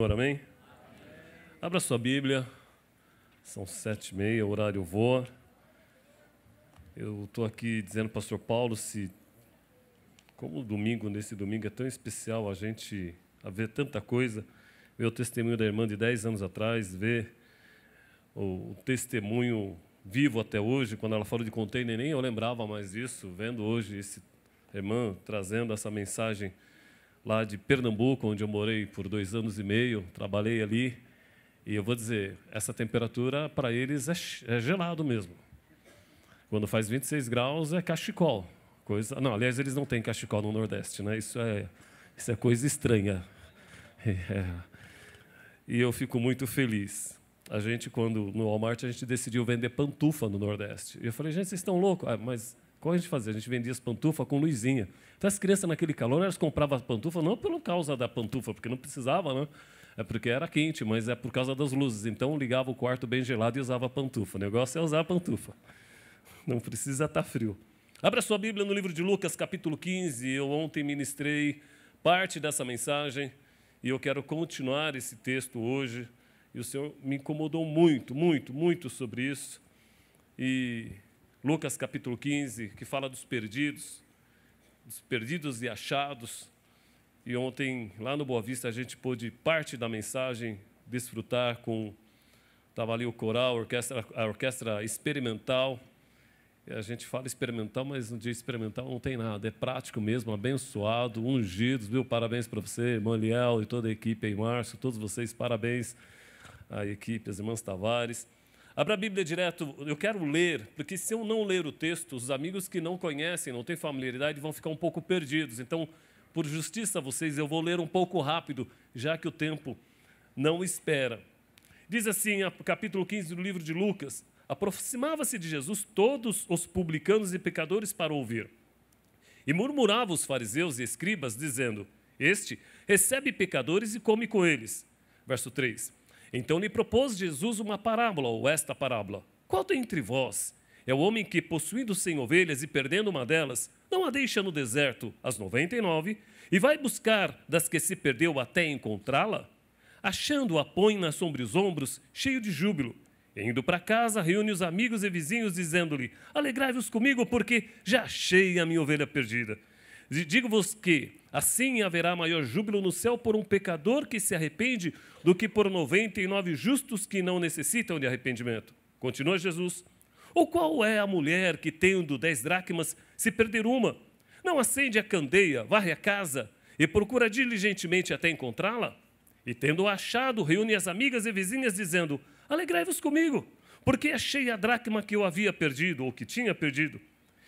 Amém? Abra sua Bíblia, são 7h30, o horário voa. Eu estou aqui dizendo para o pastor Paulo como nesse domingo é tão especial a gente ver tanta coisa, ver o testemunho da irmã de 10 anos atrás, ver o testemunho vivo até hoje. Quando ela falou de container, nem eu lembrava mais disso, vendo hoje essa irmã trazendo essa mensagem lá de Pernambuco, onde eu morei por 2 anos e meio, trabalhei ali, e eu vou dizer, essa temperatura para eles é gelado mesmo. Quando faz 26 graus é cachecol. Não, aliás, eles não têm cachecol no Nordeste, né? Isso é coisa estranha. E eu fico muito feliz. No Walmart, a gente decidiu vender pantufa no Nordeste. E eu falei, gente, vocês estão loucos? Mas qual a gente fazia? A gente vendia as pantufas com luzinha. Então, as crianças, naquele calor, elas compravam a pantufa não por causa da pantufa, porque não precisava, né? É porque era quente, mas é por causa das luzes. Então, ligava o quarto bem gelado e usava a pantufa. O negócio é usar a pantufa. Não precisa estar frio. Abra sua Bíblia no livro de Lucas, capítulo 15. Eu ontem ministrei parte dessa mensagem e eu quero continuar esse texto hoje. E o Senhor me incomodou muito, muito, muito sobre isso. E Lucas, capítulo 15, que fala dos perdidos e achados. E ontem, lá no Boa Vista, a gente pôde parte da mensagem desfrutar estava ali o coral, a orquestra experimental. E a gente fala experimental, mas no dia experimental não tem nada, é prático mesmo, abençoado, ungidos, viu? Parabéns para você, irmã Liel e toda a equipe aí, Márcio, todos vocês, parabéns à equipe, as irmãs Tavares. Abra a Bíblia direto, eu quero ler, porque se eu não ler o texto, os amigos que não conhecem, não têm familiaridade, vão ficar um pouco perdidos. Então, por justiça a vocês, eu vou ler um pouco rápido, já que o tempo não espera. Diz assim, capítulo 15 do livro de Lucas: aproximava-se de Jesus todos os publicanos e pecadores para ouvir. E murmuravam os fariseus e escribas, dizendo: este recebe pecadores e come com eles. Verso 3. Então lhe propôs Jesus uma parábola, ou esta parábola: qual dentre vós é o homem que, possuindo 100 ovelhas e perdendo uma delas, não a deixa no deserto as 99 e vai buscar das que se perdeu até encontrá-la? Achando-a, põe-na sobre os ombros, cheio de júbilo. Indo para casa, reúne os amigos e vizinhos, dizendo-lhe: alegrai-vos comigo, porque já achei a minha ovelha perdida. Digo-vos que assim haverá maior júbilo no céu por um pecador que se arrepende do que por 99 justos que não necessitam de arrependimento. Continua Jesus: ou qual é a mulher que, tendo 10 dracmas, se perder uma, não acende a candeia, varre a casa e procura diligentemente até encontrá-la? E tendo achado, reúne as amigas e vizinhas, dizendo: alegrai-vos comigo, porque achei a dracma que eu havia perdido, ou que tinha perdido.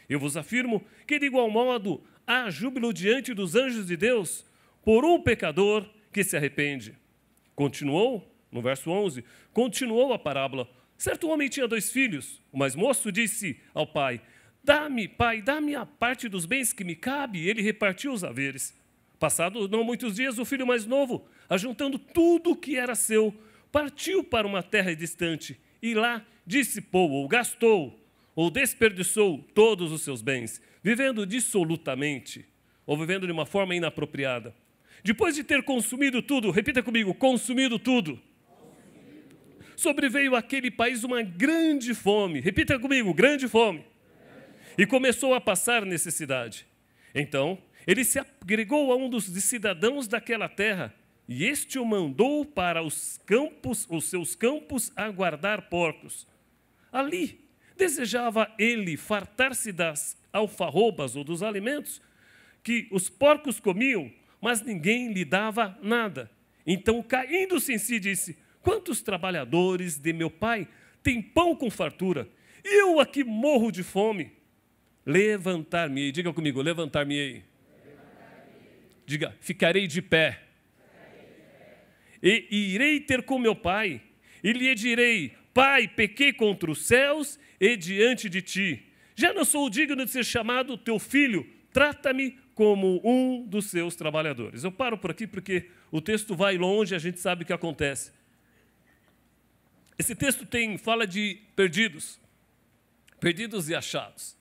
Eu vos afirmo que, de igual modo, há júbilo diante dos anjos de Deus por um pecador que se arrepende. Continuou, no verso 11, continuou a parábola. Certo homem tinha 2 filhos. O mais moço disse ao pai: pai, dá-me a parte dos bens que me cabe. E ele repartiu os haveres. Passado não muitos dias, o filho mais novo, ajuntando tudo o que era seu, partiu para uma terra distante e lá dissipou, ou gastou, ou desperdiçou todos os seus bens, vivendo dissolutamente, ou vivendo de uma forma inapropriada. Depois de ter consumido tudo, repita comigo: consumido tudo, sobreveio àquele país uma grande fome. Repita comigo: grande fome. E começou a passar necessidade. Então, ele se agregou a um dos cidadãos daquela terra, e este o mandou para os seus campos, a guardar porcos. Ali desejava ele fartar-se das alfarrobas ou dos alimentos que os porcos comiam, mas ninguém lhe dava nada. Então, caindo-se em si, disse: quantos trabalhadores de meu pai têm pão com fartura, e eu aqui morro de fome? Levantar-me-ei, diga comigo: levantar-me-ei. Diga: ficarei de pé. E irei ter com meu pai, e lhe direi: pai, pequei contra os céus e diante de ti. Já não sou digno de ser chamado teu filho, trata-me como um dos seus trabalhadores. Eu paro por aqui porque o texto vai longe, a gente sabe o que acontece. Esse texto fala de perdidos e achados.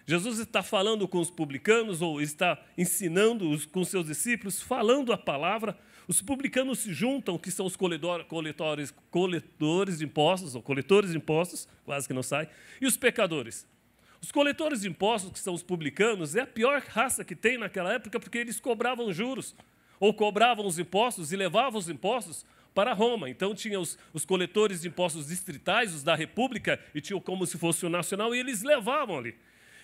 Jesus está falando com os publicanos, ou está ensinando com seus discípulos, falando a palavra. Os publicanos se juntam, que são os coletores de impostos, ou coletores de impostos, quase que não sai, e os pecadores. Os coletores de impostos, que são os publicanos, é a pior raça que tem naquela época, porque eles cobravam juros, ou cobravam os impostos e levavam os impostos para Roma. Então, tinha os coletores de impostos distritais, os da República, e tinham como se fosse o nacional, e eles levavam ali.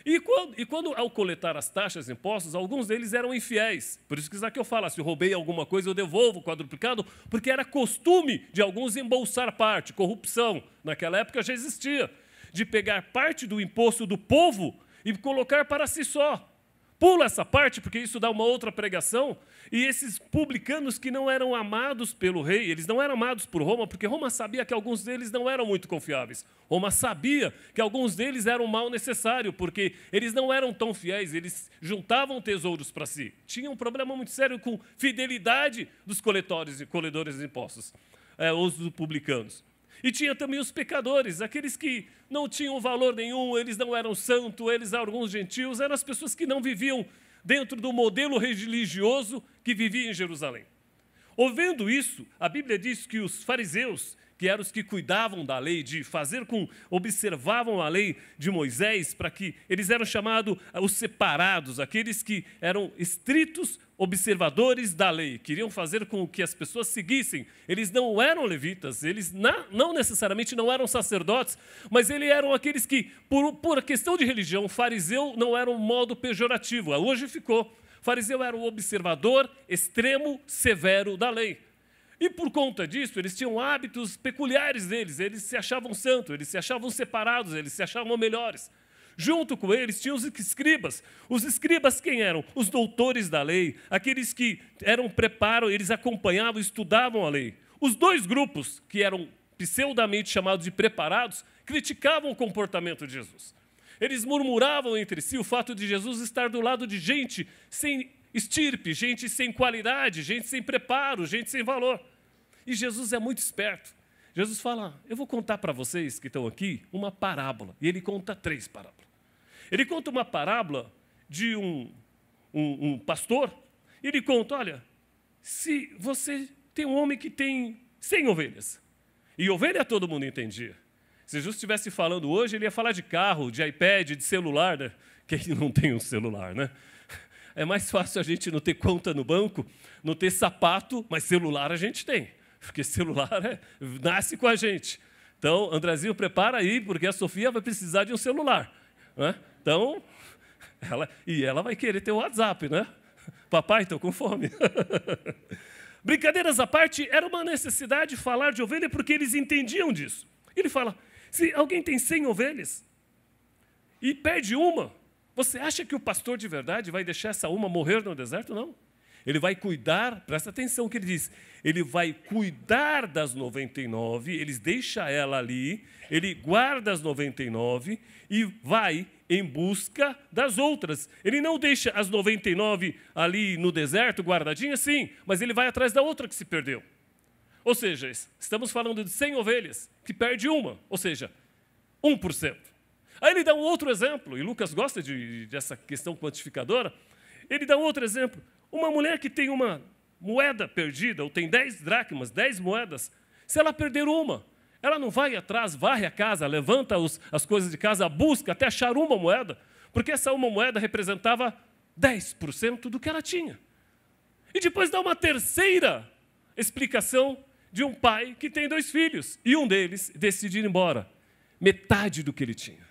E quando, ao coletar as taxas e impostos, alguns deles eram infiéis. Por isso que Zaqueu fala, se eu roubei alguma coisa, eu devolvo quadruplicado, porque era costume de alguns embolsar parte, corrupção. Naquela época já existia, de pegar parte do imposto do povo e colocar para si só. Pula essa parte, porque isso dá uma outra pregação. E esses publicanos que não eram amados pelo rei, eles não eram amados por Roma, porque Roma sabia que alguns deles não eram muito confiáveis. Roma sabia que alguns deles eram mal necessário, porque eles não eram tão fiéis, eles juntavam tesouros para si. Tinha um problema muito sério com fidelidade dos coletores e colhedores de impostos, os publicanos. E tinha também os pecadores, aqueles que não tinham valor nenhum, eles não eram santos, eles eram alguns gentios, eram as pessoas que não viviam dentro do modelo religioso que vivia em Jerusalém. Ouvindo isso, a Bíblia diz que os fariseus, que eram os que cuidavam da lei, observavam a lei de Moisés, para que eles eram chamados os separados, aqueles que eram estritos observadores da lei, queriam fazer com que as pessoas seguissem. Eles não eram levitas, eles não necessariamente não eram sacerdotes, mas eles eram aqueles que, por questão de religião, fariseu não era um modo pejorativo, hoje ficou. Fariseu era o observador extremo, severo da lei. E por conta disso, eles tinham hábitos peculiares deles, eles se achavam santos, eles se achavam separados, eles se achavam melhores. Junto com eles tinham os escribas. Os escribas quem eram? Os doutores da lei, aqueles que eles acompanhavam, estudavam a lei. Os dois grupos, que eram pseudamente chamados de preparados, criticavam o comportamento de Jesus. Eles murmuravam entre si o fato de Jesus estar do lado de gente sem estirpe, gente sem qualidade, gente sem preparo, gente sem valor. E Jesus é muito esperto. Jesus fala, eu vou contar para vocês que estão aqui uma parábola. E ele conta 3 parábolas. Ele conta uma parábola de um pastor. E ele conta, olha, se você tem um homem que tem 100 ovelhas. E ovelha todo mundo entendia. Se Jesus estivesse falando hoje, ele ia falar de carro, de iPad, de celular, né? Quem não tem um celular, né? É mais fácil a gente não ter conta no banco, não ter sapato, mas celular a gente tem. Porque celular nasce com a gente. Então, Andrezinho, prepara aí, porque a Sofia vai precisar de um celular. Né? Então, ela vai querer ter o WhatsApp, né? Papai, estou com fome. Brincadeiras à parte, era uma necessidade falar de ovelha, porque eles entendiam disso. Ele fala, se alguém tem 100 ovelhas e perde uma, você acha que o pastor de verdade vai deixar essa uma morrer no deserto? Não. Ele vai cuidar, presta atenção no que ele diz, ele vai cuidar das 99, ele deixa ela ali, ele guarda as 99 e vai em busca das outras. Ele não deixa as 99 ali no deserto, guardadinhas, sim, mas ele vai atrás da outra que se perdeu. Ou seja, estamos falando de 100 ovelhas, que perde uma, ou seja, 1%. Aí ele dá um outro exemplo, e Lucas gosta dessa questão quantificadora, ele dá um outro exemplo. Uma mulher que tem uma moeda perdida, ou tem 10 dracmas, 10 moedas, se ela perder uma, ela não vai atrás, varre a casa, levanta as coisas de casa, busca até achar uma moeda, porque essa uma moeda representava 10% do que ela tinha. E depois dá uma terceira explicação de um pai que tem 2 filhos, e um deles decide ir embora, metade do que ele tinha.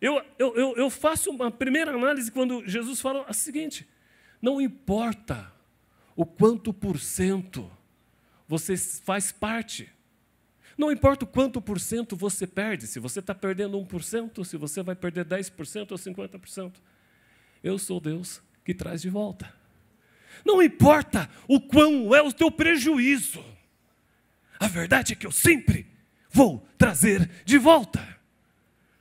Eu faço uma primeira análise quando Jesus fala o seguinte, não importa o quanto por cento você faz parte, não importa o quanto por cento você perde, se você está perdendo 1%, se você vai perder 10% ou 50%, eu sou Deus que traz de volta. Não importa o quão é o teu prejuízo, a verdade é que eu sempre vou trazer de volta.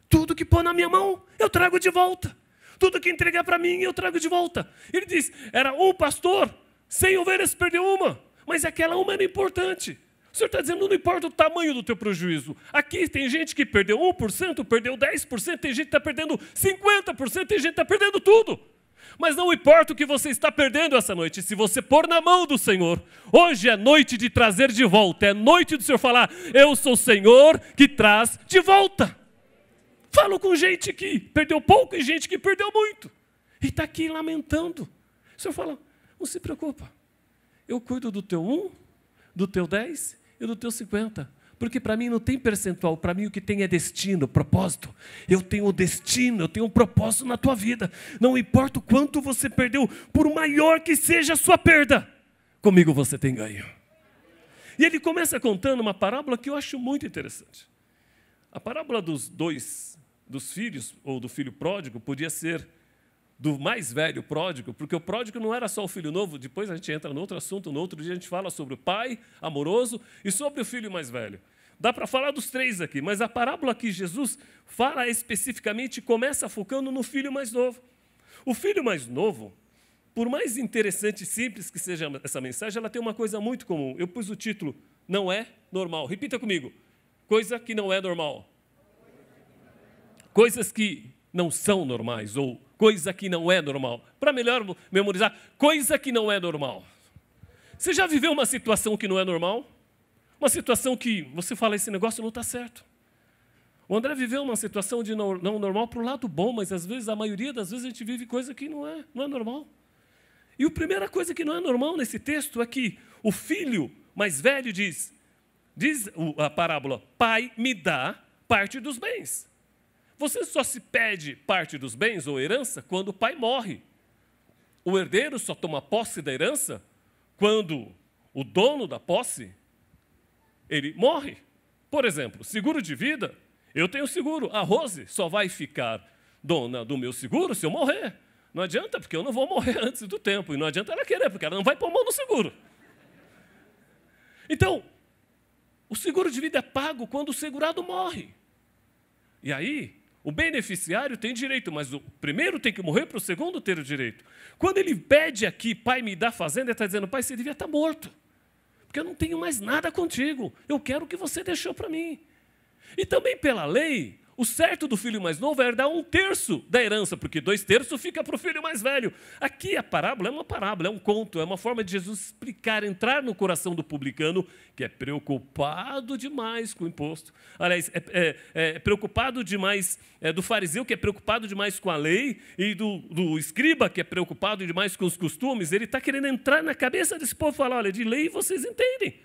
Tudo que pôr na minha mão, eu trago de volta. Tudo que entregar para mim, eu trago de volta. Ele diz, era um pastor, 100 ovelhas perdeu uma, mas aquela uma era importante. O Senhor está dizendo, não importa o tamanho do teu prejuízo. Aqui tem gente que perdeu 1%, perdeu 10%, tem gente que está perdendo 50%, tem gente que está perdendo tudo. Mas não importa o que você está perdendo essa noite, se você pôr na mão do Senhor, hoje é noite de trazer de volta, é noite do Senhor falar, eu sou o Senhor que traz de volta. Falo com gente que perdeu pouco e gente que perdeu muito. E está aqui lamentando. O Senhor fala, não se preocupa, eu cuido do teu 1, do teu 10 e do teu 50. Porque para mim não tem percentual, para mim o que tem é destino, propósito. Eu tenho o destino, eu tenho um propósito na tua vida. Não importa o quanto você perdeu, por maior que seja a sua perda, comigo você tem ganho. E ele começa contando uma parábola que eu acho muito interessante. A parábola dos filhos, ou do filho pródigo, podia ser do mais velho pródigo, porque o pródigo não era só o filho novo, depois a gente entra no outro assunto, no outro dia a gente fala sobre o pai amoroso e sobre o filho mais velho. Dá para falar dos 3 aqui, mas a parábola que Jesus fala especificamente começa focando no filho mais novo. O filho mais novo, por mais interessante e simples que seja essa mensagem, ela tem uma coisa muito comum. Eu pus o título, não é normal. Repita comigo, coisa que não é normal. Coisas que não são normais, ou coisa que não é normal. Para melhor memorizar, coisa que não é normal. Você já viveu uma situação que não é normal? Uma situação que você fala, esse negócio não está certo. O André viveu uma situação de não normal para o lado bom, mas às vezes, a maioria das vezes, a gente vive coisa que não é normal. E a primeira coisa que não é normal nesse texto é que o filho mais velho diz a parábola, pai, me dá parte dos bens. Você só se pede parte dos bens ou herança quando o pai morre. O herdeiro só toma posse da herança quando o dono da posse, ele morre. Por exemplo, seguro de vida, eu tenho seguro. A Rose só vai ficar dona do meu seguro se eu morrer. Não adianta, porque eu não vou morrer antes do tempo. E não adianta ela querer, porque ela não vai pôr mão no seguro. Então, o seguro de vida é pago quando o segurado morre. E aí, o beneficiário tem direito, mas o primeiro tem que morrer para o segundo ter o direito. Quando ele pede aqui, pai, me dá fazenda, ele está dizendo, pai, você devia estar morto. Porque eu não tenho mais nada contigo. Eu quero o que você deixou para mim. E também pela lei, o certo do filho mais novo é dar 1/3 da herança, porque 2/3 fica para o filho mais velho. Aqui a parábola, é um conto, é uma forma de Jesus explicar, entrar no coração do publicano, que é preocupado demais com o imposto. Aliás, é preocupado demais do fariseu, que é preocupado demais com a lei, e do escriba, que é preocupado demais com os costumes. Ele está querendo entrar na cabeça desse povo e falar, olha, de lei vocês entendem.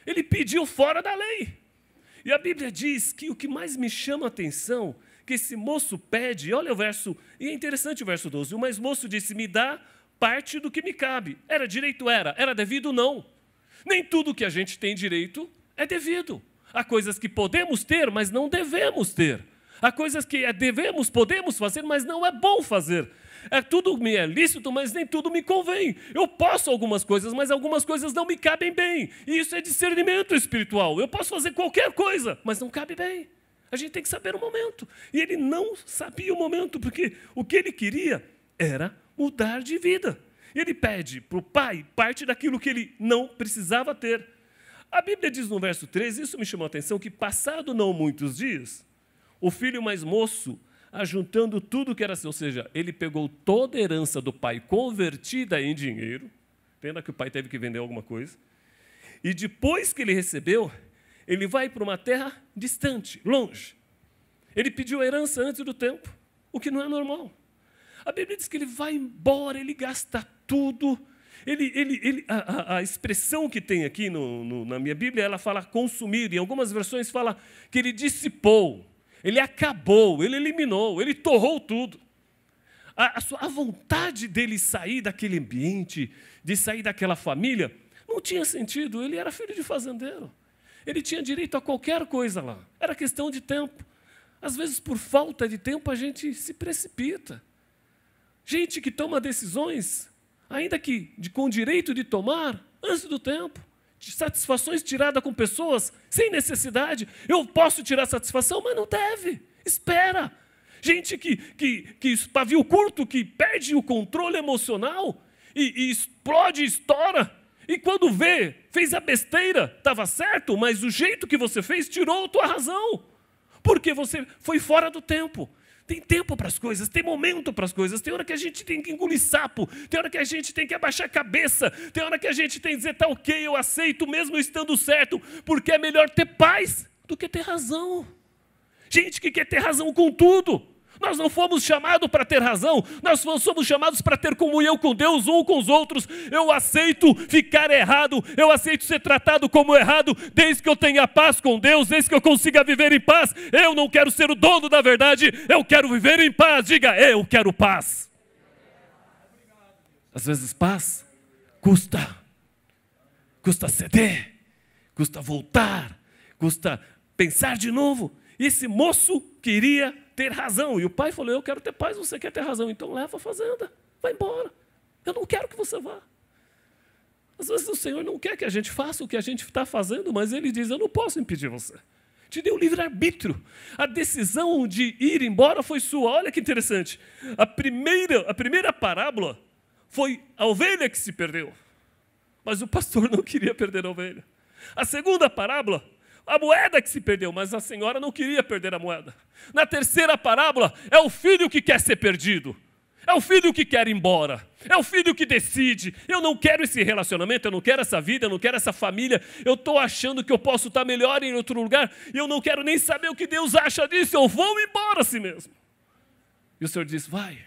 Ele pediu fora da lei. E a Bíblia diz que o que mais me chama a atenção, que esse moço pede, olha o verso, e é interessante o verso 12, o mais moço disse, me dá parte do que me cabe. Era direito? Era devido? Não. Nem tudo que a gente tem direito é devido. Há coisas que podemos ter, mas não devemos ter. Há coisas que podemos fazer, mas não é bom fazer. Tudo me é lícito, mas nem tudo me convém. Eu posso algumas coisas, mas algumas coisas não me cabem bem. E isso é discernimento espiritual. Eu posso fazer qualquer coisa, mas não cabe bem. A gente tem que saber o momento. E ele não sabia o momento, porque o que ele queria era mudar de vida. E ele pede para o pai parte daquilo que ele não precisava ter. A Bíblia diz no verso 13, isso me chamou a atenção, que passado não muitos dias, o filho mais moço, ajuntando tudo que era seu, ou seja, ele pegou toda a herança do pai convertida em dinheiro, pena que o pai teve que vender alguma coisa, e depois que ele recebeu, ele vai para uma terra distante, longe. Ele pediu a herança antes do tempo, o que não é normal. A Bíblia diz que ele vai embora, ele gasta tudo. A expressão que tem aqui na minha Bíblia, ela fala consumir, em algumas versões fala que ele dissipou. Ele acabou, ele eliminou, ele torrou tudo. A vontade dele sair daquele ambiente, de sair daquela família, não tinha sentido. Ele era filho de fazendeiro. Ele tinha direito a qualquer coisa lá. Era questão de tempo. Às vezes, por falta de tempo, a gente se precipita. Gente que toma decisões, ainda que com direito de tomar, antes do tempo. Satisfações tiradas com pessoas sem necessidade. Eu posso tirar satisfação, mas não deve. Espera. Gente que pavio curto, que perde o controle emocional e explode, estoura. E quando vê, fez a besteira, estava certo, mas o jeito que você fez tirou a tua razão. Porque você foi fora do tempo. Tem tempo para as coisas, tem momento para as coisas, tem hora que a gente tem que engolir sapo, tem hora que a gente tem que abaixar a cabeça, tem hora que a gente tem que dizer, tá ok, eu aceito mesmo estando certo, porque é melhor ter paz do que ter razão. Gente que quer ter razão com tudo. Nós não fomos chamados para ter razão, nós somos chamados para ter comunhão com Deus ou com os outros. Eu aceito ficar errado, eu aceito ser tratado como errado, desde que eu tenha paz com Deus, desde que eu consiga viver em paz. Eu não quero ser o dono da verdade, eu quero viver em paz. Diga, eu quero paz. Às vezes paz custa ceder, custa voltar, custa pensar de novo. E esse moço queria ter razão. E o pai falou, eu quero ter paz, você quer ter razão. Então leva a fazenda, vai embora. Eu não quero que você vá. Às vezes o Senhor não quer que a gente faça o que a gente está fazendo, mas Ele diz, eu não posso impedir você. Te deu livre-arbítrio. A decisão de ir embora foi sua. Olha que interessante. A primeira parábola foi a ovelha que se perdeu. Mas o pastor não queria perder a ovelha. A segunda parábola, a moeda que se perdeu, mas a senhora não queria perder a moeda. Na terceira parábola, é o filho que quer ser perdido. É o filho que quer ir embora. É o filho que decide. Eu não quero esse relacionamento, eu não quero essa vida, eu não quero essa família. Eu estou achando que eu posso estar melhor em outro lugar. E eu não quero nem saber o que Deus acha disso. Eu vou embora assim mesmo. E o Senhor diz, vai.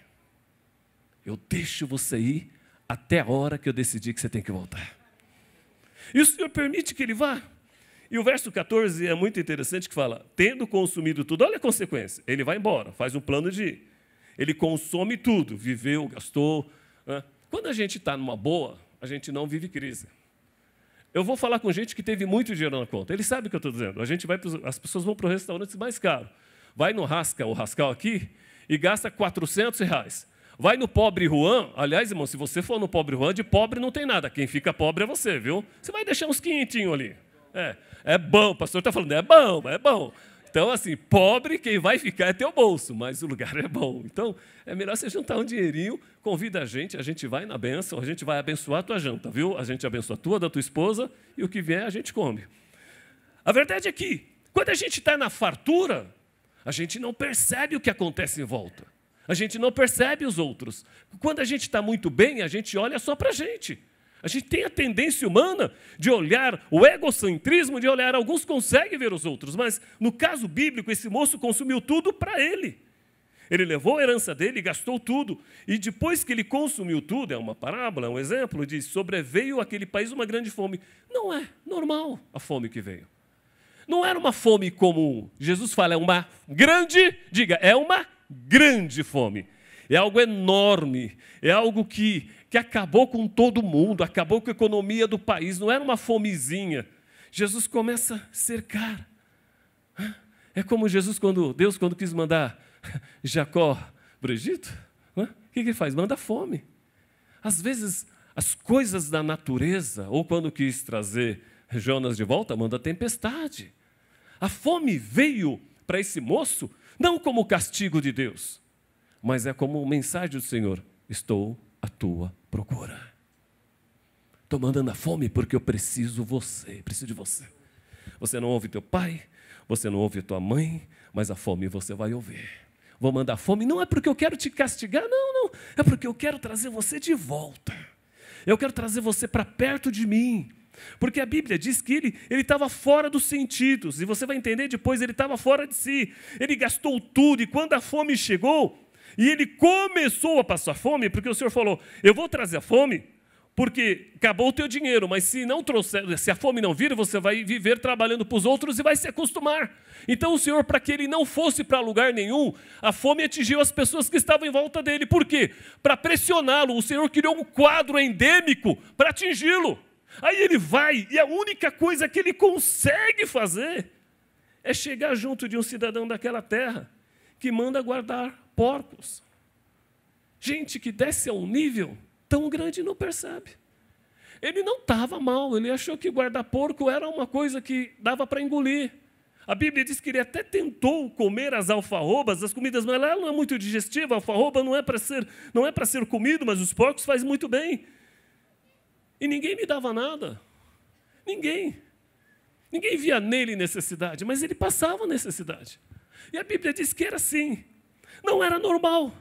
Eu deixo você ir até a hora que eu decidir que você tem que voltar. E o Senhor permite que ele vá. E o verso 14 é muito interessante que fala, tendo consumido tudo, olha a consequência, ele vai embora, faz um plano de ir. Ele consome tudo, viveu, gastou. Né? Quando a gente está numa boa, a gente não vive crise. Eu vou falar com gente que teve muito dinheiro na conta, ele sabe o que eu estou dizendo. As pessoas vão para o restaurante mais caro. Vai no Rascal aqui e gasta R$400. Vai no Pobre Juan, aliás, irmão, se você for no Pobre Juan, de pobre não tem nada, quem fica pobre é você, viu? Você vai deixar uns quinhentinhos ali. É bom, o pastor está falando, é bom. Então, assim, pobre, quem vai ficar é teu bolso, mas o lugar é bom. Então, é melhor você juntar um dinheirinho, convida a gente vai na bênção, a gente vai abençoar a tua janta, viu? A gente abençoa a tua, da tua esposa, e o que vier a gente come. A verdade é que, quando a gente está na fartura, a gente não percebe o que acontece em volta. A gente não percebe os outros. Quando a gente está muito bem, a gente olha só para a gente. A gente tem a tendência humana de olhar, o egocentrismo de olhar, alguns conseguem ver os outros, mas no caso bíblico, esse moço consumiu tudo para ele. Ele levou a herança dele, gastou tudo, e depois que ele consumiu tudo, é uma parábola, é um exemplo, diz, sobreveio àquele país uma grande fome. Não é normal a fome que veio. Não era uma fome comum. Jesus fala, é uma grande, diga, é uma grande fome. É algo enorme, é algo que acabou com todo mundo, acabou com a economia do país, não era uma fomezinha. Jesus começa a cercar. É como Deus quando quis mandar Jacó para o Egito, o que ele faz? Manda fome. Às vezes, as coisas da natureza, ou quando quis trazer Jonas de volta, manda tempestade. A fome veio para esse moço, não como castigo de Deus, mas é como mensagem do Senhor, estou à tua procura. Estou mandando a fome porque eu preciso de você. Você não ouve teu pai, você não ouve tua mãe, mas a fome você vai ouvir. Vou mandar fome, não é porque eu quero te castigar, não. É porque eu quero trazer você de volta. Eu quero trazer você para perto de mim. Porque a Bíblia diz que ele estava fora dos sentidos, e você vai entender depois, ele estava fora de si. Ele gastou tudo, e quando a fome chegou, e ele começou a passar fome, porque o Senhor falou, eu vou trazer a fome, porque acabou o teu dinheiro, mas se a fome não vir, você vai viver trabalhando para os outros e vai se acostumar. Então o Senhor, para que ele não fosse para lugar nenhum, a fome atingiu as pessoas que estavam em volta dele. Por quê? Para pressioná-lo, o Senhor criou um quadro endêmico para atingi-lo. Aí ele vai, e a única coisa que ele consegue fazer é chegar junto de um cidadão daquela terra que manda guardar porcos. Gente que desce a um nível tão grande não percebe. Ele não estava mal, ele achou que guardar porco era uma coisa que dava para engolir. A Bíblia diz que ele até tentou comer as alfarrobas, as comidas, mas ela não é muito digestiva, a alfarroba não é para ser comido, mas os porcos fazem muito bem. E ninguém me dava nada. Ninguém via nele necessidade, mas ele passava necessidade. E a Bíblia diz que era assim. Não era normal.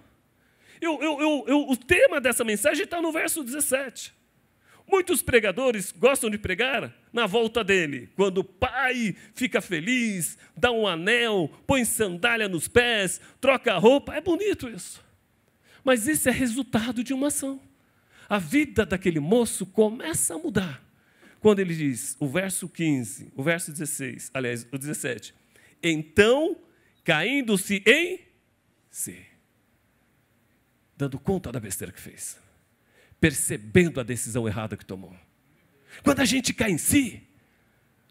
O tema dessa mensagem está no verso 17. Muitos pregadores gostam de pregar na volta dele. Quando o pai fica feliz, dá um anel, põe sandália nos pés, troca a roupa. É bonito isso. Mas isso é resultado de uma ação. A vida daquele moço começa a mudar. Quando ele diz, o verso 15, o verso 16, aliás, o 17. Então, caindo-se em si, dando conta da besteira que fez, percebendo a decisão errada que tomou. Quando a gente cai em si,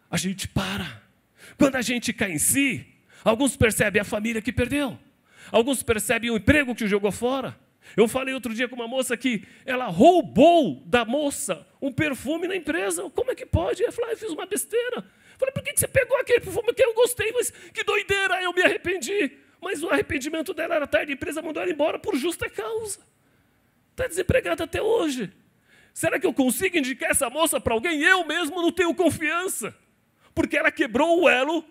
a gente para. Quando a gente cai em si, alguns percebem a família que perdeu, alguns percebem o emprego que jogou fora. Eu falei outro dia com uma moça que ela roubou da moça um perfume na empresa. Como é que pode? Ela falou, eu fiz uma besteira. Eu falei, por que você pegou aquele perfume que eu gostei? Mas que doideira, eu me arrependi. Mas o arrependimento dela era tarde, a empresa mandou ela embora por justa causa. Está desempregada até hoje. Será que eu consigo indicar essa moça para alguém? Eu mesmo não tenho confiança. Porque ela quebrou o elo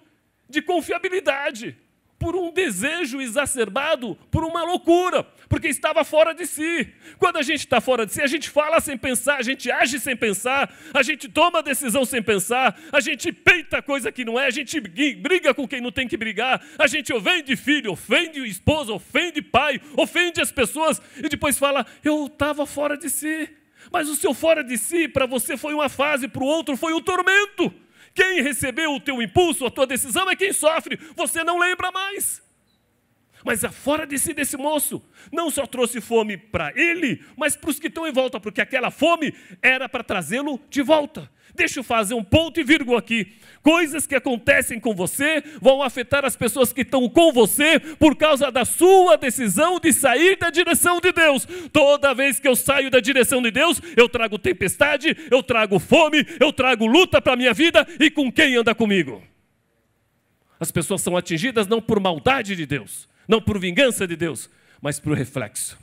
de confiabilidade. Por um desejo exacerbado, por uma loucura, porque estava fora de si. Quando a gente está fora de si, a gente fala sem pensar, a gente age sem pensar, a gente toma decisão sem pensar, a gente peita coisa que não é, a gente briga com quem não tem que brigar, a gente ofende filho, ofende esposa, ofende pai, ofende as pessoas, e depois fala, eu estava fora de si. Mas o seu fora de si, para você foi uma fase, para o outro foi um tormento. Quem recebeu o teu impulso, a tua decisão é quem sofre. Você não lembra mais. Mas a fora de si desse moço não só trouxe fome para ele, mas para os que estão em volta, porque aquela fome era para trazê-lo de volta. Deixa eu fazer um ponto e vírgula aqui. Coisas que acontecem com você vão afetar as pessoas que estão com você por causa da sua decisão de sair da direção de Deus. Toda vez que eu saio da direção de Deus, eu trago tempestade, eu trago fome, eu trago luta para a minha vida e com quem anda comigo. As pessoas são atingidas não por maldade de Deus, não por vingança de Deus, mas por reflexo.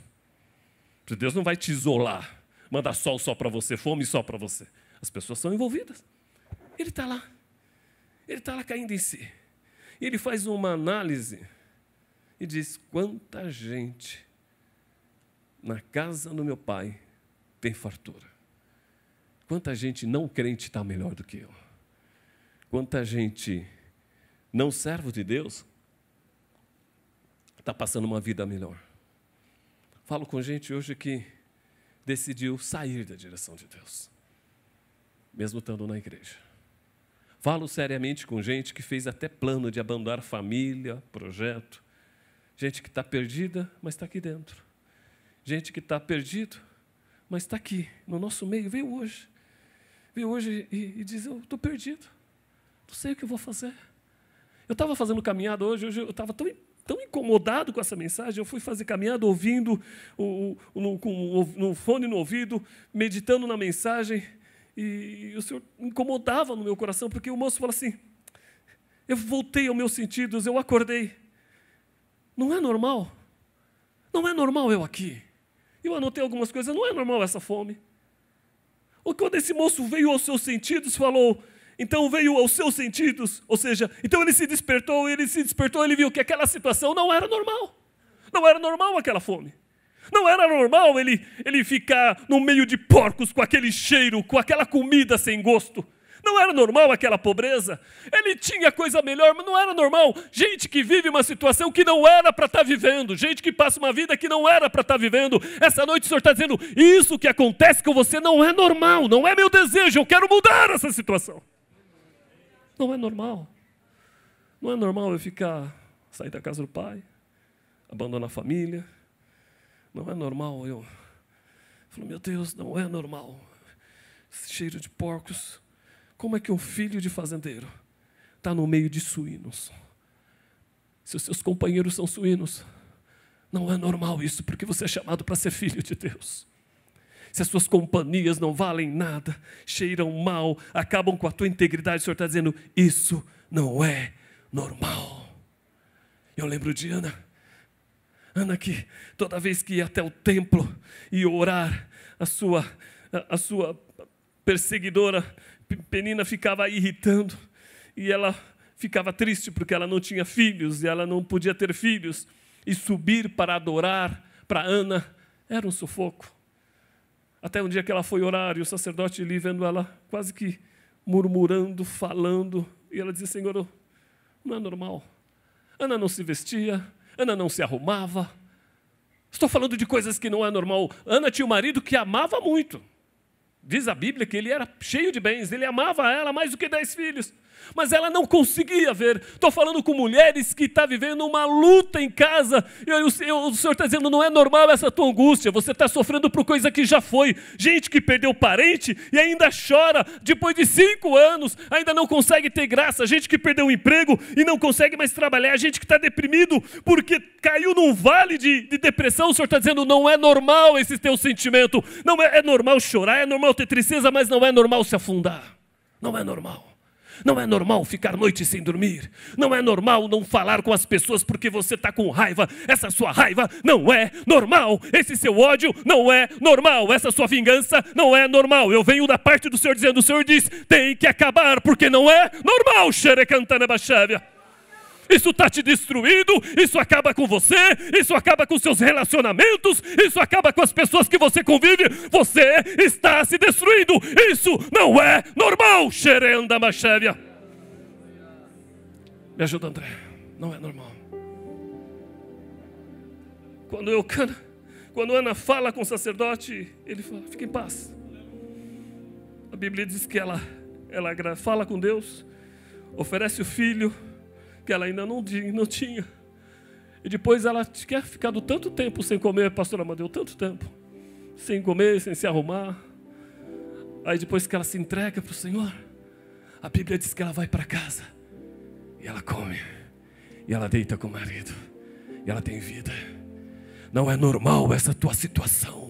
Porque Deus não vai te isolar, mandar sol só para você, fome só para você. As pessoas são envolvidas. Ele está lá. Ele está lá caindo em si. E ele faz uma análise e diz, quanta gente na casa do meu pai tem fartura. Quanta gente não crente está melhor do que eu. Quanta gente não servo de Deus está passando uma vida melhor. Falo com gente hoje que decidiu sair da direção de Deus, mesmo estando na igreja. Falo seriamente com gente que fez até plano de abandonar família, projeto. Gente que está perdida, mas está aqui dentro. Gente que está perdido, mas está aqui, no nosso meio. Veio hoje. Veio hoje e diz, eu estou perdido. Não sei o que eu vou fazer. Eu estava fazendo caminhada hoje eu estava tão incomodado com essa mensagem, eu fui fazer caminhada ouvindo, com no fone no ouvido, meditando na mensagem, e o Senhor incomodava no meu coração, porque o moço fala assim, eu voltei aos meus sentidos, eu acordei. Não é normal? Não é normal eu aqui? Eu anotei algumas coisas, não é normal essa fome. Ou quando esse moço veio aos seus sentidos, falou, então veio aos seus sentidos, ou seja, então ele se despertou, ele viu que aquela situação não era normal. Não era normal aquela fome. Não era normal ele ficar no meio de porcos com aquele cheiro, com aquela comida sem gosto. Não era normal aquela pobreza. Ele tinha coisa melhor, mas não era normal. Gente que vive uma situação que não era para estar vivendo. Gente que passa uma vida que não era para estar vivendo. Essa noite o Senhor está dizendo, isso que acontece com você não é normal, não é meu desejo, eu quero mudar essa situação. Não é normal. Não é normal eu sair da casa do pai, abandonar a família. Não é normal eu falo, meu Deus, não é normal. Esse cheiro de porcos. Como é que um filho de fazendeiro está no meio de suínos? Se os seus companheiros são suínos, não é normal isso, porque você é chamado para ser filho de Deus. Se as suas companhias não valem nada, cheiram mal, acabam com a tua integridade, o Senhor está dizendo, isso não é normal. Eu lembro de Ana que toda vez que ia até o templo e orar, a sua perseguidora Penina ficava irritando e ela ficava triste porque ela não tinha filhos e ela não podia ter filhos. e subir para adorar, para Ana, era um sufoco. Até um dia que ela foi orar e o sacerdote ali vendo ela quase que murmurando, falando, e ela dizia: Senhor, não é normal. Ana não se vestia, Ana não se arrumava. Estou falando de coisas que não é normal. Ana tinha um marido que amava muito. Diz a Bíblia que ele era cheio de bens, ele amava ela mais do que 10 filhos. Mas ela não conseguia ver. Estou falando com mulheres que estão vivendo uma luta em casa. O Senhor está dizendo: não é normal essa tua angústia. Você está sofrendo por coisa que já foi. Gente que perdeu parente e ainda chora. Depois de 5 anos, ainda não consegue ter graça. Gente que perdeu o emprego e não consegue mais trabalhar. Gente que está deprimido porque caiu num vale de depressão. O Senhor está dizendo: não é normal esse teu sentimento. Não é normal chorar, é normal ter tristeza, mas não é normal se afundar. Não é normal. Não é normal ficar noite sem dormir. Não é normal não falar com as pessoas porque você está com raiva. Essa sua raiva não é normal. Esse seu ódio não é normal. Essa sua vingança não é normal. Eu venho da parte do Senhor dizendo: o Senhor diz, tem que acabar porque não é normal. Xerecantana Bachávia. Isso está te destruindo, isso acaba com você, isso acaba com seus relacionamentos, isso acaba com as pessoas que você convive, você está se destruindo, isso não é normal, Xerenda Machévia. Me ajuda, André, não é normal. Quando Ana fala com o sacerdote, ele fala: fica em paz. A Bíblia diz que ela fala com Deus, oferece o filho, que ela ainda não tinha. E depois ela quer ficar tanto tempo sem comer, pastor Amadeu, tanto tempo. Sem comer, sem se arrumar. Aí depois que ela se entrega para o Senhor, a Bíblia diz que ela vai para casa. E ela come. E ela deita com o marido. E ela tem vida. Não é normal essa tua situação.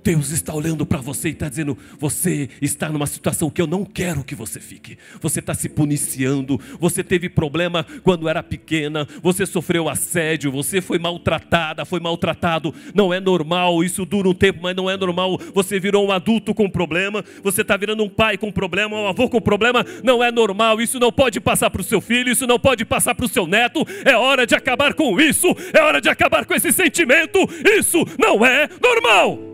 Deus está olhando para você e está dizendo: você está numa situação que eu não quero que você fique. Você está se puniciando, você teve problema quando era pequena, você sofreu assédio, você foi maltratada, foi maltratado. Não é normal, isso dura um tempo, mas não é normal. Você virou um adulto com problema, você está virando um pai com problema, um avô com problema. Não é normal, isso não pode passar para o seu filho, isso não pode passar para o seu neto. É hora de acabar com isso, é hora de acabar com esse sentimento. Isso não é normal.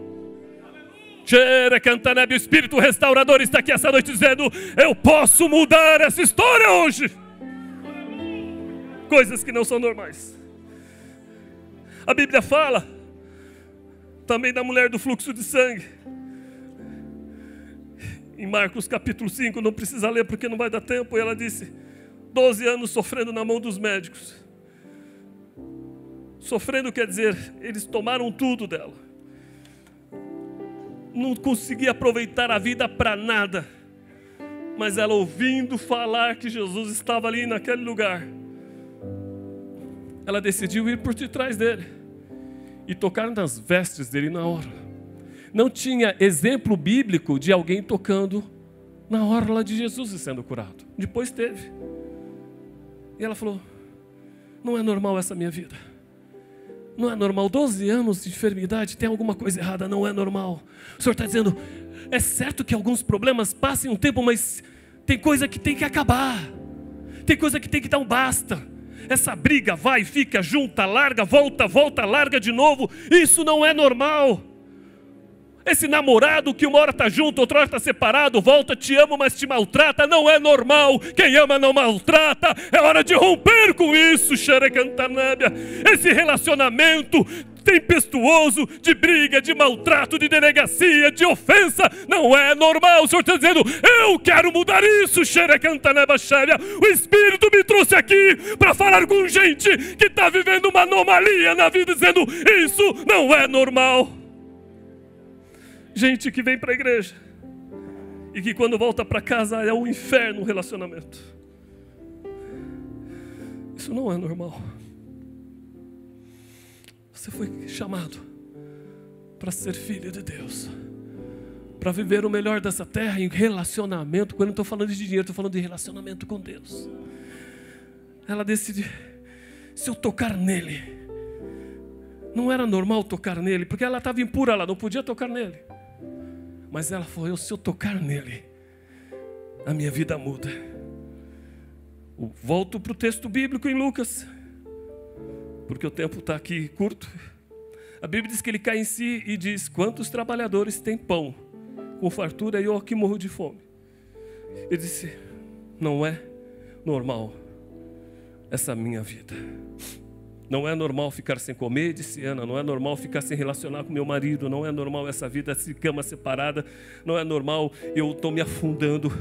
O Espírito restaurador está aqui essa noite dizendo: eu posso mudar essa história hoje. Coisas que não são normais. A Bíblia fala também da mulher do fluxo de sangue. Em Marcos capítulo 5, não precisa ler porque não vai dar tempo. E ela disse: 12 anos sofrendo na mão dos médicos. Sofrendo quer dizer, eles tomaram tudo dela. Não conseguia aproveitar a vida para nada. Mas ela, ouvindo falar que Jesus estava ali naquele lugar, ela decidiu ir por detrás dele e tocar nas vestes dele na orla. Não tinha exemplo bíblico de alguém tocando na orla de Jesus e sendo curado. Depois teve. E ela falou: não é normal essa minha vida. Não é normal, 12 anos de enfermidade, tem alguma coisa errada, não é normal. O Senhor está dizendo: é certo que alguns problemas passem um tempo, mas tem coisa que tem que acabar. Tem coisa que tem que dar um basta. Essa briga vai, fica, junta, larga, volta, larga de novo. Isso não é normal. Esse namorado que uma hora está junto, outra hora está separado, volta, te amo, mas te maltrata, não é normal. Quem ama não maltrata. É hora de romper com isso, Xerecantanábia. Esse relacionamento tempestuoso, de briga, de maltrato, de delegacia, de ofensa, não é normal. O Senhor está dizendo: eu quero mudar isso, Xerecantanábia. O Espírito me trouxe aqui para falar com gente que está vivendo uma anomalia na vida, dizendo: isso não é normal. Gente que vem para a igreja e que quando volta para casa é um inferno o relacionamento. Isso não é normal. Você foi chamado para ser filho de Deus, para viver o melhor dessa terra em relacionamento. Quando eu não estou falando de dinheiro, estou falando de relacionamento com Deus. Ela decide: se eu tocar nele. Não era normal tocar nele, porque ela estava impura, ela não podia tocar nele. Mas ela falou: se eu tocar nele, a minha vida muda. Volto para o texto bíblico em Lucas, porque o tempo está aqui curto. A Bíblia diz que ele cai em si e diz: quantos trabalhadores têm pão com fartura e eu aqui morro de fome? Ele disse: não é normal essa minha vida. Não é normal ficar sem comer, disse Ana. Não é normal ficar sem relacionar com meu marido. Não é normal essa vida de cama separada. Não é normal, eu estou me afundando.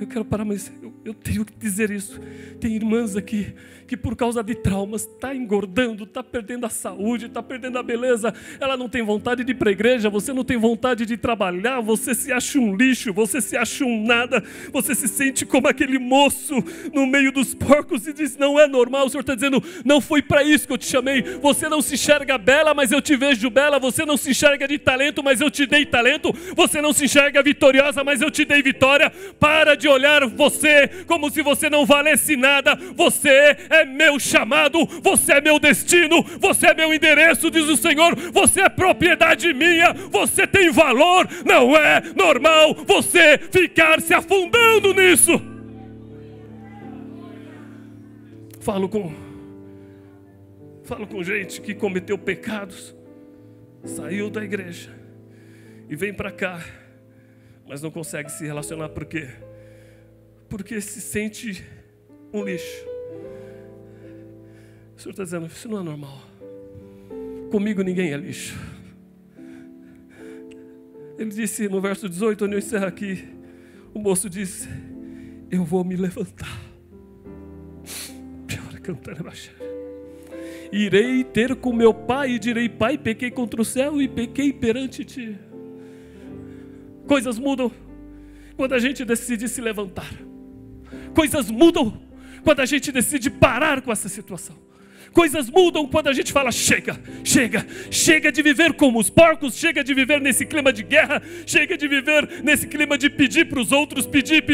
Eu quero parar, mas eu tenho que dizer isso. Tem irmãs aqui que por causa de traumas está engordando, está perdendo a saúde, está perdendo a beleza. Ela não tem vontade de ir para a igreja, você não tem vontade de trabalhar, você se acha um lixo, você se acha um nada, você se sente como aquele moço no meio dos porcos e diz: não é normal. O Senhor está dizendo: não foi para isso que eu te chamei. Você não se enxerga bela, mas eu te vejo bela. Você não se enxerga de talento, mas eu te dei talento. Você não se enxerga vitoriosa, mas eu te dei vitória. Para de olhar você como se você não valesse nada. Você é meu chamado, você é meu destino, você é meu endereço, diz o Senhor. Você é propriedade minha, você tem valor. Não é normal você ficar se afundando nisso. Falo com gente que cometeu pecados, saiu da igreja e vem para cá, mas não consegue se relacionar. Por quê? Porque se sente um lixo. O Senhor está dizendo: isso não é normal. Comigo ninguém é lixo. Ele disse no verso 18, onde eu encerro aqui, o moço disse: eu vou me levantar. Irei ter com meu pai e direi: pai, pequei contra o céu e pequei perante ti. Coisas mudam quando a gente decide se levantar. Coisas mudam quando a gente decide parar com essa situação. Coisas mudam quando a gente fala: chega, chega, chega de viver como os porcos, chega de viver nesse clima de guerra, chega de viver nesse clima de pedir para os outros, pedir,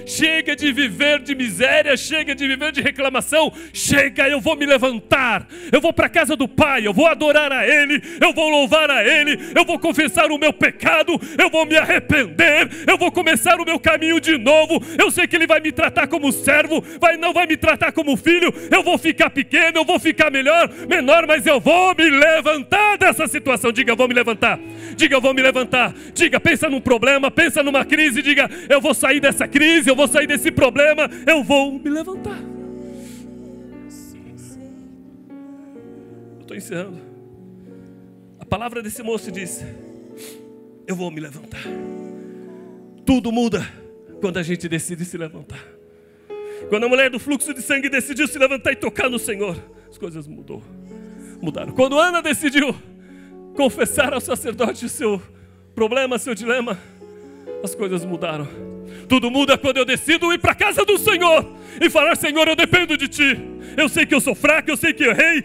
chega de viver de miséria, chega de viver de reclamação, chega, eu vou me levantar, eu vou para a casa do Pai, eu vou adorar a Ele, eu vou louvar a Ele, eu vou confessar o meu pecado, eu vou me arrepender, eu vou começar o meu caminho de novo. Eu sei que Ele vai me tratar como servo, não vai me tratar como filho, eu vou ficar pequeno, eu vou ficar menor, mas eu vou me levantar dessa situação. Diga: eu vou me levantar. Diga: eu vou me levantar. Diga: pensa num problema, pensa numa crise. Diga: eu vou sair dessa crise, eu vou sair desse problema, eu vou me levantar. Eu estou encerrando. A palavra desse moço diz: eu vou me levantar. Tudo muda quando a gente decide se levantar. Quando a mulher do fluxo de sangue decidiu se levantar e tocar no Senhor, as coisas mudaram. Quando Ana decidiu confessar ao sacerdote o seu problema, seu dilema, as coisas mudaram. Tudo muda quando eu decido ir para a casa do Senhor e falar: Senhor, eu dependo de Ti. Eu sei que eu sou fraco, eu sei que errei,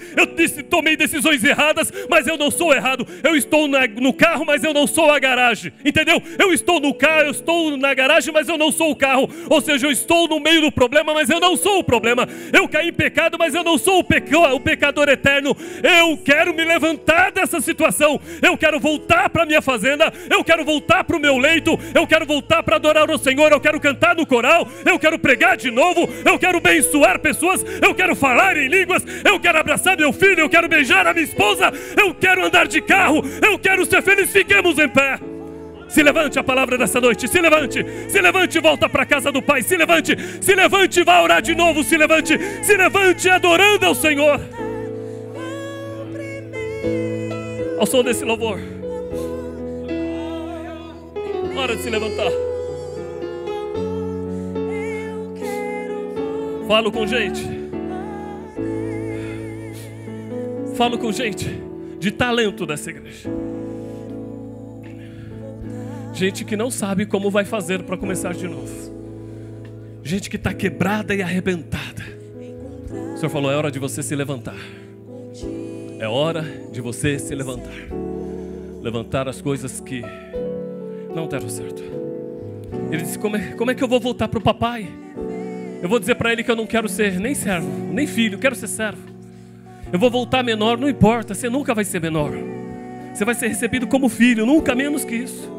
tomei decisões erradas, mas eu não sou errado. Eu estou no carro, mas eu não sou a garagem. Entendeu? Eu estou no carro, eu estou na garagem, mas eu não sou o carro. Ou seja, eu estou no meio do problema, mas eu não sou o problema. Eu caí em pecado, mas eu não sou o pecador eterno. Eu quero me levantar dessa situação. Eu quero voltar para a minha fazenda. Eu quero voltar para o meu leito. Eu quero voltar para adorar o Senhor. Eu quero cantar no coral. Eu quero pregar de novo. Eu quero abençoar pessoas. Eu quero falar em línguas. Eu quero abraçar meu filho. Eu quero beijar a minha esposa. Eu quero andar de carro. Eu quero ser feliz. Fiquemos em pé. Se levante a palavra dessa noite. Se levante e volta para a casa do Pai. Se levante e vá orar de novo. Se levante adorando ao Senhor. Ao som desse louvor. Hora de se levantar. Falo com gente de talento dessa igreja. Gente que não sabe como vai fazer para começar de novo. Gente que está quebrada e arrebentada. O Senhor falou: é hora de você se levantar. É hora de você se levantar. Levantar as coisas que não deram certo. Ele disse: como é que eu vou voltar para o papai? Eu vou dizer para ele que eu não quero ser nem servo, nem filho, eu quero ser servo. Eu vou voltar menor, não importa, você nunca vai ser menor. Você vai ser recebido como filho, nunca menos que isso.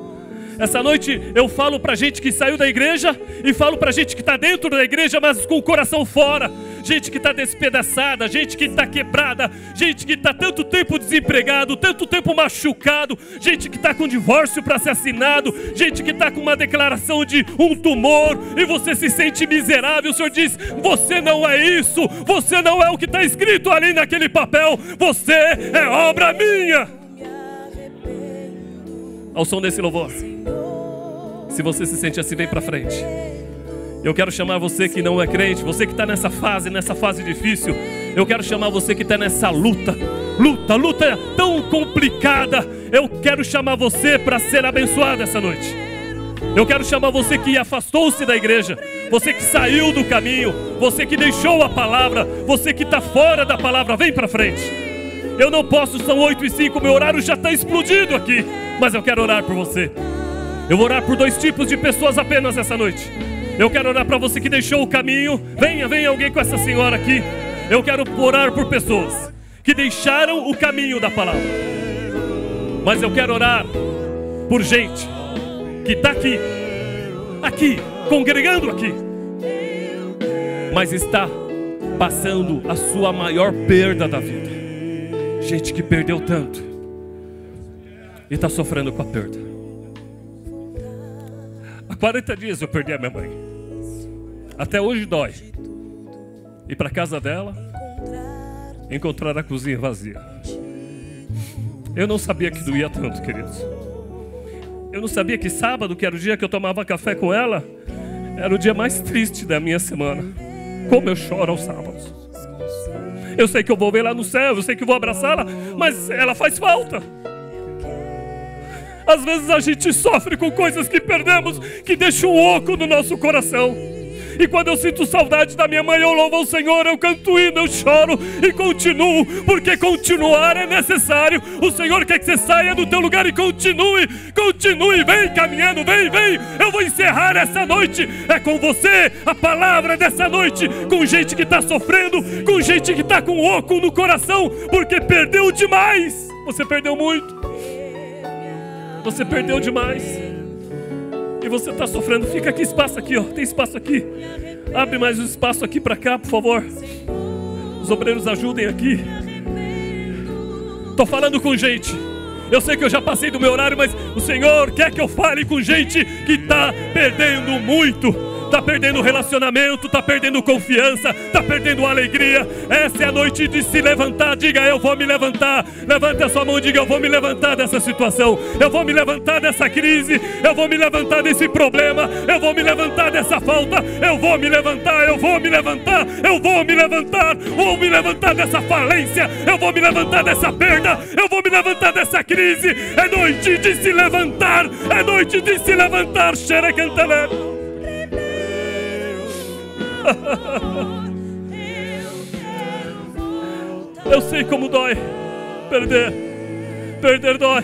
Essa noite eu falo para gente que saiu da igreja e falo para gente que está dentro da igreja, mas com o coração fora. gente que está despedaçada, gente que está quebrada, gente que está tanto tempo desempregado, tanto tempo machucado, gente que está com divórcio para ser assinado, gente que está com uma declaração de um tumor e você se sente miserável. O Senhor diz: você não é isso, você não é o que está escrito ali naquele papel, você é obra minha. Ao som desse louvor, se você se sente assim, vem para frente. Eu quero chamar você que não é crente, você que está nessa fase difícil. Eu quero chamar você que está nessa luta tão complicada. Eu quero chamar você para ser abençoado essa noite. Eu quero chamar você que afastou-se da igreja, você que saiu do caminho, você que deixou a palavra, você que está fora da palavra, vem para frente. Eu não posso, são 8h05, meu horário já está explodido aqui, mas eu quero orar por você. Eu vou orar por 2 tipos de pessoas apenas essa noite. Eu quero orar para você que deixou o caminho. Venha alguém com essa senhora aqui. Eu quero orar por pessoas que deixaram o caminho da palavra. Mas eu quero orar por gente que está aqui, congregando aqui, mas está passando a sua maior perda da vida. Gente que perdeu tanto e está sofrendo com a perda. Há 40 dias eu perdi a minha mãe. Até hoje dói. Ir para a casa dela, encontrar a cozinha vazia. Eu não sabia que doía tanto, queridos. Eu não sabia que sábado, que era o dia que eu tomava café com ela, era o dia mais triste da minha semana. Como eu choro aos sábados. Eu sei que eu vou ver lá no céu, eu sei que vou abraçá-la, mas ela faz falta. Às vezes a gente sofre com coisas que perdemos, que deixam um oco no nosso coração. E quando eu sinto saudade da minha mãe, eu louvo ao Senhor, eu canto hino, eu choro e continuo, porque continuar é necessário. O Senhor quer que você saia do teu lugar e continue, vem caminhando, vem. Eu vou encerrar essa noite, é com você, a palavra dessa noite, com gente que está sofrendo, com gente que está com oco no coração, porque perdeu demais. Você perdeu muito. Você perdeu demais. E você está sofrendo. Fica aqui, espaço aqui, ó. Tem espaço aqui. Abre mais um espaço aqui para cá, por favor. Os obreiros ajudem aqui. Estou falando com gente. Eu sei que eu já passei do meu horário, mas o Senhor quer que eu fale com gente que está perdendo muito. Está perdendo relacionamento, está perdendo confiança, está perdendo alegria. Essa é a noite de se levantar. Diga: eu vou me levantar. Levante a sua mão e diga: eu vou me levantar dessa situação. Eu vou me levantar dessa crise. Eu vou me levantar desse problema. Eu vou me levantar dessa falta. Eu vou me levantar, eu vou me levantar. Eu vou me levantar. Vou me levantar dessa falência. Eu vou me levantar dessa perda. Eu vou me levantar dessa crise. É noite de se levantar. É noite de se levantar. Xerecantalé. Eu sei como dói perder dói,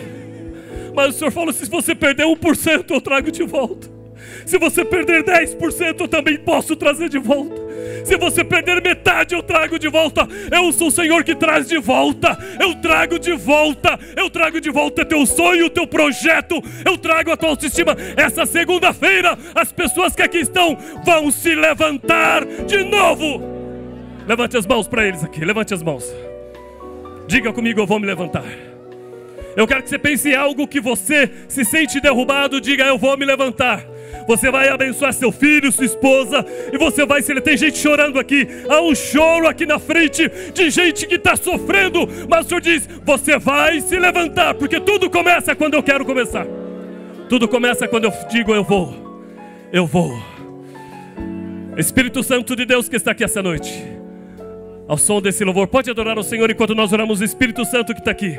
mas o Senhor falou: se você perder 1%, eu trago de volta. Se você perder 10%, eu também posso trazer de volta. Se você perder metade, eu trago de volta. Eu sou o Senhor que traz de volta. Eu trago de volta. Eu trago de volta teu sonho, teu projeto. Eu trago a tua autoestima. Essa segunda-feira, as pessoas que aqui estão vão se levantar de novo. Levante as mãos para eles aqui. Levante as mãos. Diga comigo: eu vou me levantar. Eu quero que você pense em algo que você se sente derrubado. Diga: eu vou me levantar. Você vai abençoar seu filho, sua esposa, e você vai se... Tem gente chorando aqui. Há um choro aqui na frente de gente que está sofrendo, mas o Senhor diz: você vai se levantar, porque tudo começa quando eu quero começar. Tudo começa quando eu digo: eu vou. Espírito Santo de Deus que está aqui essa noite, ao som desse louvor, pode adorar ao Senhor enquanto nós oramos. Espírito Santo que está aqui,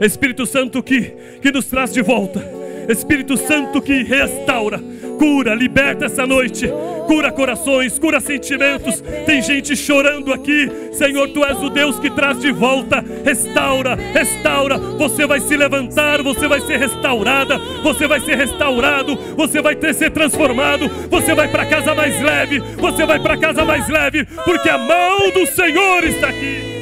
Espírito Santo que nos traz de volta, Espírito Santo que restaura, cura, liberta essa noite, cura corações, cura sentimentos. Tem gente chorando aqui. Senhor, Tu és o Deus que traz de volta. Restaura. Você vai se levantar, você vai ser restaurada, você vai ser restaurado, você vai ser transformado, você vai para casa mais leve, porque a mão do Senhor está aqui.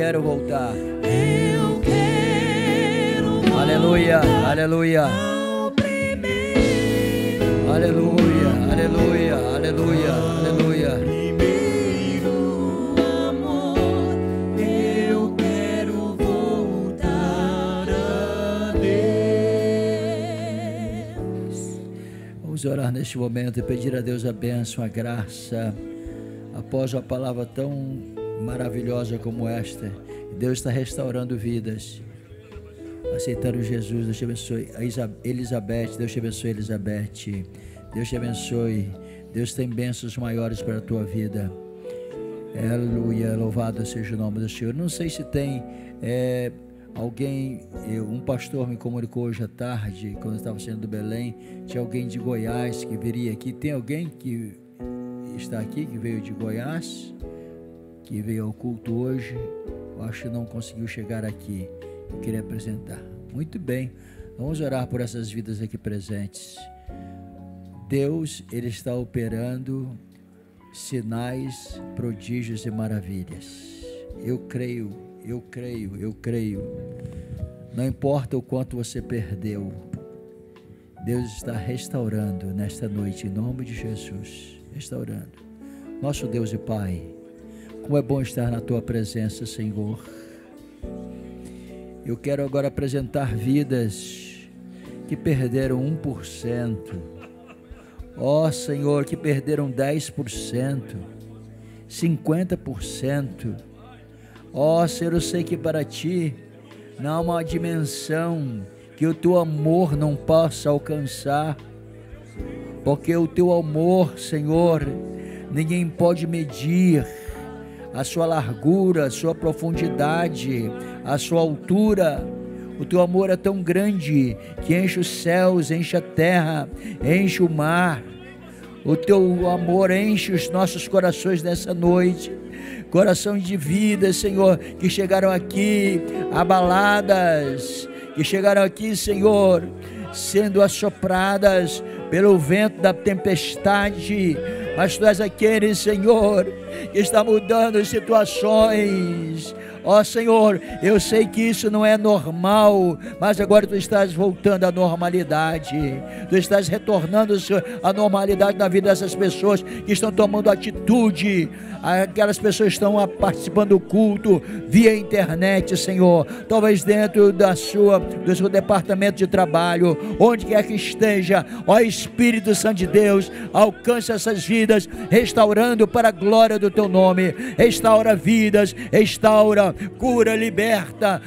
quero voltar. Eu quero voltar. Aleluia, aleluia. Ao primeiro Aleluia, aleluia, aleluia, aleluia. primeiro amor. Eu quero voltar a Deus. Vamos orar neste momento e pedir a Deus a bênção, a graça. Após uma palavra tão maravilhosa como esta, Deus está restaurando vidas. Aceitando Jesus, Deus te abençoe. Elizabeth, Deus te abençoe, Elizabeth. Deus te abençoe. Deus tem bênçãos maiores para a tua vida. Aleluia, louvado seja o nome do Senhor. Não sei se tem alguém, um pastor me comunicou hoje à tarde, quando eu estava saindo do Belém, tinha alguém de Goiás que viria aqui. Tem alguém que está aqui, que veio de Goiás, que veio ao culto hoje? Eu acho que não conseguiu chegar aqui. Eu queria apresentar. Muito bem, vamos orar por essas vidas aqui presentes. Deus, Ele está operando sinais, prodígios e maravilhas. Eu creio, eu creio, eu creio. Não importa o quanto você perdeu, Deus está restaurando nesta noite, em nome de Jesus. Restaurando. Nosso Deus e Pai, como é bom estar na Tua presença, Senhor. Eu quero agora apresentar vidas que perderam 1%. Ó Senhor, que perderam 10%, 50%. Ó Senhor, eu sei que para Ti não há uma dimensão que o Teu amor não possa alcançar, porque o Teu amor, Senhor, ninguém pode medir a sua largura, a sua profundidade, a sua altura. O Teu amor é tão grande que enche os céus, enche a terra, enche o mar. O Teu amor enche os nossos corações nessa noite. Coração de vida, Senhor, que chegaram aqui abaladas, que chegaram aqui, Senhor, sendo assopradas pelo vento da tempestade, mas Tu és aquele, Senhor, que está mudando as situações. Ó Senhor, eu sei que isso não é normal, mas agora Tu estás voltando à normalidade. Tu estás retornando, Senhor, à normalidade na vida dessas pessoas que estão tomando atitude. Aquelas pessoas estão participando do culto via internet, Senhor. Talvez dentro do seu departamento de trabalho, onde quer que esteja. Ó Espírito Santo de Deus, alcance essas vidas, restaurando para a glória do Teu nome. Restaura vidas, restaura, cura, liberta,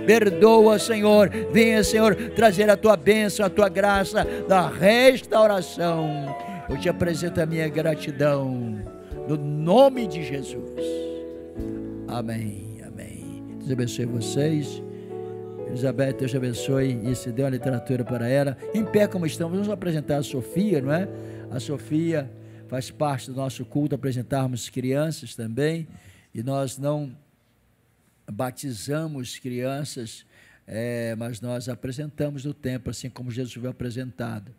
perdoa, Senhor. Venha, Senhor, trazer a Tua bênção, a Tua graça da restauração. Eu te apresento a minha gratidão, no nome de Jesus. Amém, amém. Deus abençoe vocês. Elizabeth, Deus te abençoe. E se deu a literatura para ela. Em pé como estamos, vamos apresentar a Sofia, não é? A Sofia faz parte do nosso culto, apresentarmos crianças também. E nós não batizamos crianças, mas nós apresentamos no templo, assim como Jesus foi apresentado.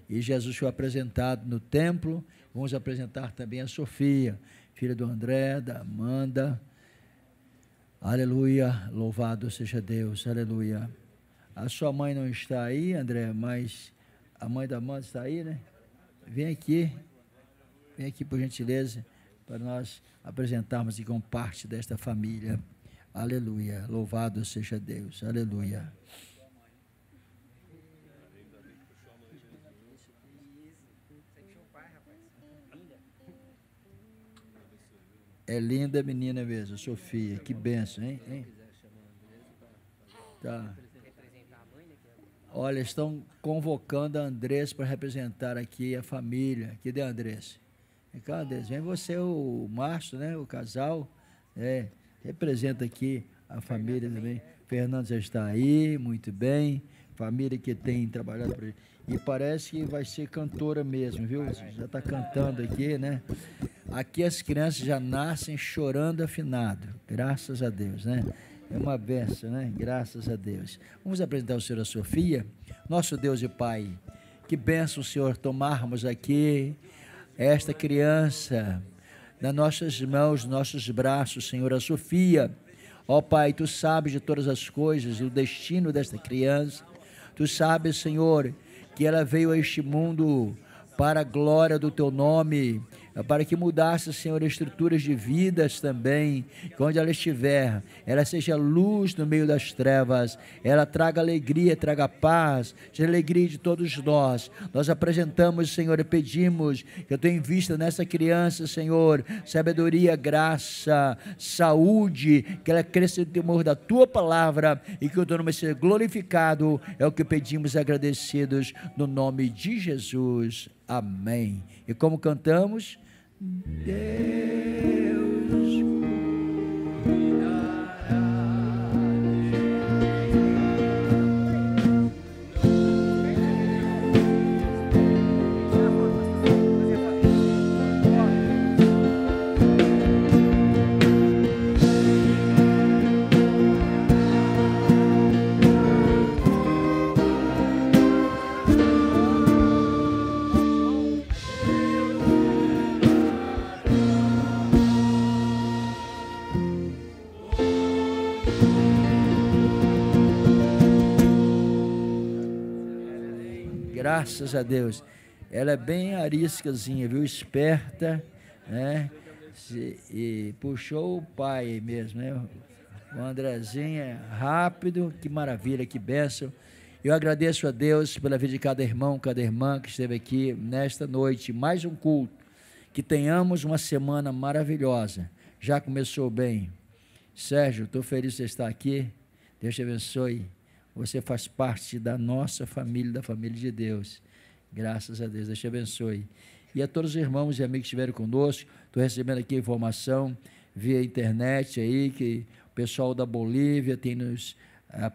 E Jesus foi apresentado no templo. Vamos apresentar também a Sofia, filha do André, da Amanda. Aleluia, louvado seja Deus, aleluia. A sua mãe não está aí, André, mas a mãe da Amanda está aí, né? Vem aqui por gentileza, para nós apresentarmos aqui como parte desta família. Aleluia, louvado seja Deus, aleluia. É linda menina mesmo, Sofia, que benção, hein? Tá. Olha, estão convocando a Andrés para representar aqui a família. Cadê a Andrés? Vem cá, Andrés, vem você, o Márcio, né? O casal, representa aqui a família também. Fernando já está aí, muito bem. Família que tem trabalhado por ele. E parece que vai ser cantora mesmo, viu? Já está cantando aqui, né? Aqui as crianças já nascem chorando afinado, graças a Deus, né? É uma bênção, né? Graças a Deus. Vamos apresentar o Senhor a Sofia. Nosso Deus e Pai, que bênção, Senhor, tomarmos aqui esta criança nas nossas mãos, nos nossos braços, Senhor, a Sofia. Ó Pai, Tu sabes de todas as coisas e o destino desta criança. Tu sabes, Senhor, que ela veio a este mundo para a glória do Teu nome, para que mudasse, Senhor, estruturas de vidas também, que onde ela estiver, ela seja luz no meio das trevas, ela traga alegria, traga paz, seja alegria de todos nós. Nós apresentamos, Senhor, e pedimos que Eu tenha em vista nessa criança, Senhor, sabedoria, graça, saúde, que ela cresça no temor da Tua palavra e que o Teu nome seja glorificado. É o que pedimos agradecidos no nome de Jesus. Amém. E como cantamos, Deus graças a Deus. Ela é bem ariscazinha, viu? Esperta, né? E puxou o pai mesmo, né? O Andrezinho é rápido, que maravilha, que bênção. Eu agradeço a Deus pela vida de cada irmão, cada irmã que esteve aqui nesta noite. Mais um culto. Que tenhamos uma semana maravilhosa. Já começou bem. Sérgio, estou feliz de você estar aqui. Deus te abençoe. Você faz parte da nossa família, da família de Deus. Graças a Deus, Deus te abençoe. E a todos os irmãos e amigos que estiveram conosco, estou recebendo aqui informação via internet aí, que o pessoal da Bolívia tem nos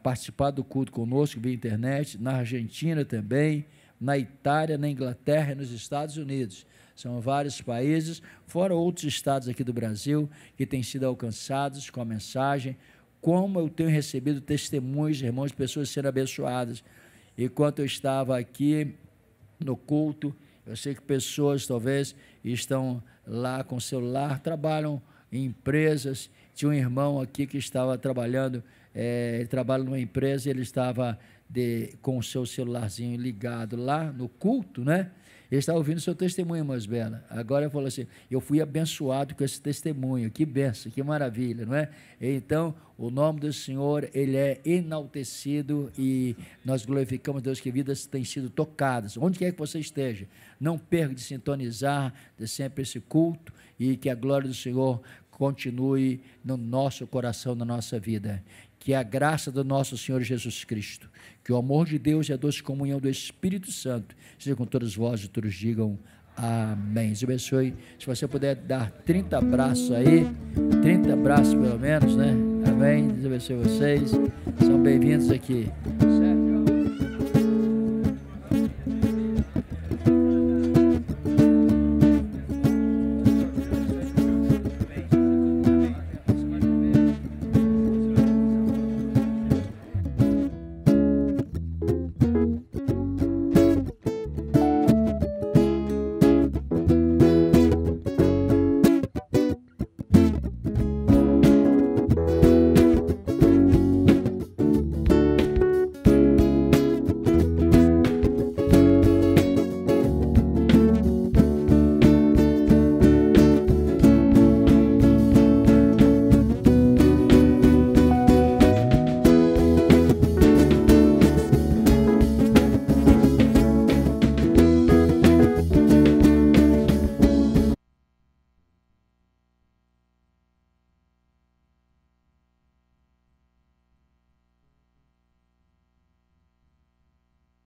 participado do culto conosco via internet, na Argentina também, na Itália, na Inglaterra e nos Estados Unidos. São vários países, fora outros estados aqui do Brasil, que têm sido alcançados com a mensagem. Como eu tenho recebido testemunhos, irmãos, de pessoas sendo abençoadas. Enquanto eu estava aqui no culto, eu sei que pessoas talvez estão lá com o celular, trabalham em empresas. Tinha um irmão aqui que estava trabalhando, ele trabalha numa empresa e ele estava com o seu celularzinho ligado lá no culto, né? Ele estava ouvindo o seu testemunho, irmãs Bela. Agora ele falou assim, eu fui abençoado com esse testemunho, que bênção, que maravilha, não é? Então, o nome do Senhor, Ele é enaltecido e nós glorificamos Deus que vidas têm sido tocadas, onde quer que você esteja. Não perca de sintonizar de sempre esse culto e que a glória do Senhor continue no nosso coração, na nossa vida. Que a graça do nosso Senhor Jesus Cristo, que o amor de Deus e a doce comunhão do Espírito Santo seja com todos vós e todos digam amém. Deus abençoe. Se você puder dar 30 abraços aí, 30 abraços pelo menos, né? Amém. Deus abençoe vocês. São bem-vindos aqui.